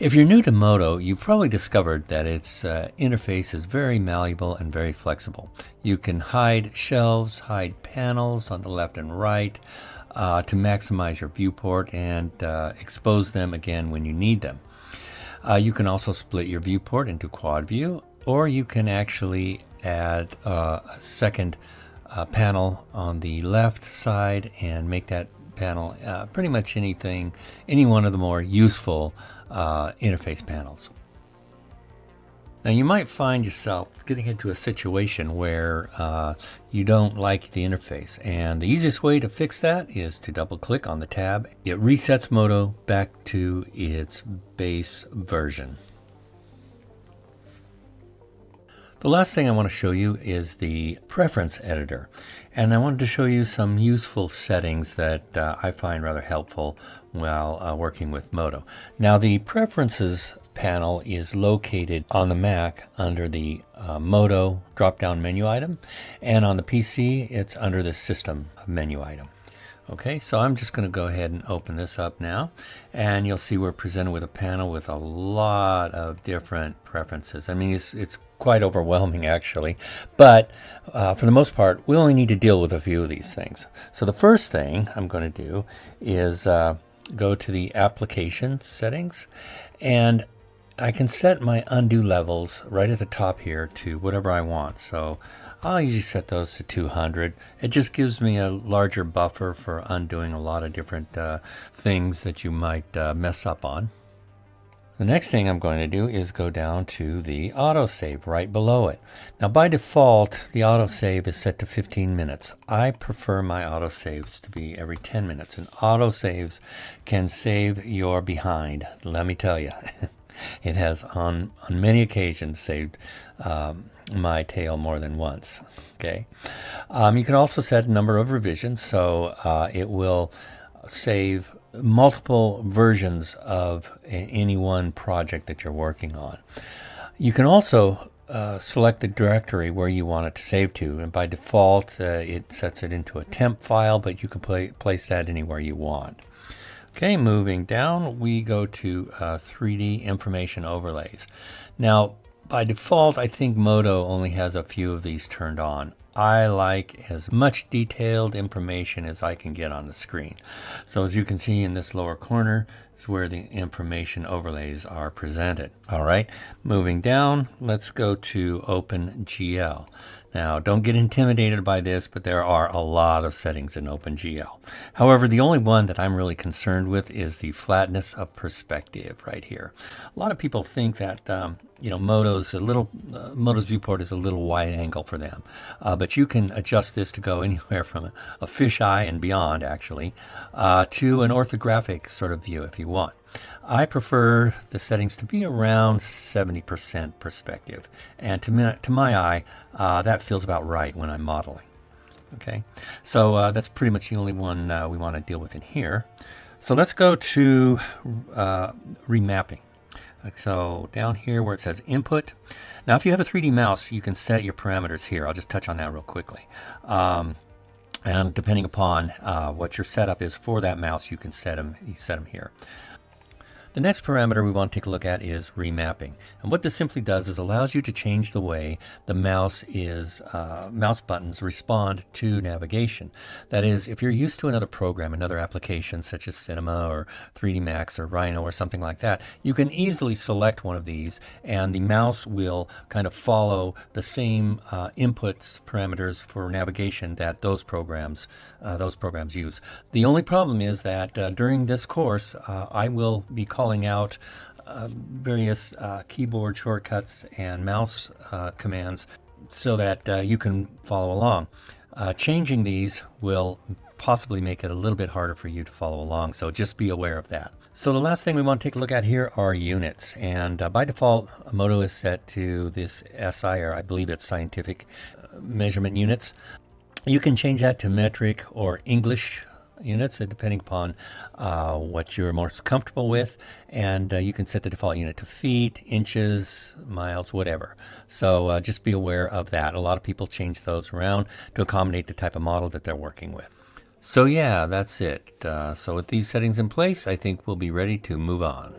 If you're new to Modo, you've probably discovered that its interface is very malleable and very flexible. You can hide shelves, hide panels on the left and right to maximize your viewport and expose them again when you need them. You can also split your viewport into quad view, or you can actually add a second panel on the left side and make that panel pretty much any one of the more useful interface panels. Now you might find yourself getting into a situation where you don't like the interface, and the easiest way to fix that is to double click on the tab. It resets Modo back to its base version. The last thing I want to show you is the preference editor, and I wanted to show you some useful settings that I find rather helpful while working with Modo. Now the preferences panel is located on the Mac under the Modo drop-down menu item, and on the PC it's under the system menu item. Okay, so I'm just going to go ahead and open this up now, and you'll see we're presented with a panel with a lot of different preferences. I mean, it's quite overwhelming actually, but for the most part we only need to deal with a few of these things. So the first thing I'm going to do is go to the application settings, and I can set my undo levels right at the top here to whatever I want. So I'll usually set those to 200. It just gives me a larger buffer for undoing a lot of different things that you might mess up on. The next thing I'm going to do is go down to the autosave right below it. Now by default, the autosave is set to 15 minutes. I prefer my autosaves to be every 10 minutes, and autosaves can save your behind, let me tell you. It has on many occasions saved my tail more than once. Okay, you can also set a number of revisions, so it will save multiple versions of any one project that you're working on. You can also select the directory where you want it to save to, and by default it sets it into a temp file, but you can place that anywhere you want. Okay, moving down, we go to 3D information overlays. Now, by default, I think Modo only has a few of these turned on. I like as much detailed information as I can get on the screen. So as you can see in this lower corner is where the information overlays are presented. All right, moving down, let's go to OpenGL. Now, don't get intimidated by this, but there are a lot of settings in OpenGL. However, the only one that I'm really concerned with is the flatness of perspective right here. A lot of people think that Modo's viewport is a little wide angle for them, but you can adjust this to go anywhere from a fisheye and beyond, actually, to an orthographic sort of view if you want. I prefer the settings to be around 70% perspective, and to my eye, that feels about right when I'm modeling. Okay, so that's pretty much the only one we want to deal with in here. So let's go to remapping. So down here where it says input. Now if you have a 3D mouse, you can set your parameters here. I'll just touch on that real quickly. And depending upon what your setup is for that mouse, you can set them here. The next parameter we want to take a look at is remapping. And what this simply does is allows you to change the way the mouse buttons respond to navigation. That is, if you're used to another program, another application such as Cinema or 3D Max or Rhino or something like that, you can easily select one of these and the mouse will kind of follow the same inputs parameters for navigation that those programs use. The only problem is that during this course I will be calling out various keyboard shortcuts and mouse commands so that you can follow along. Changing these will possibly make it a little bit harder for you to follow along, so just be aware of that. So the last thing we want to take a look at here are units, and by default Modo is set to this SI, or I believe it's scientific measurement units. You can change that to metric or English units depending upon what you're most comfortable with, and you can set the default unit to feet, inches, miles, whatever. So just be aware of that. A lot of people change those around to accommodate the type of model that they're working with. So yeah, that's it. So with these settings in place, I think we'll be ready to move on.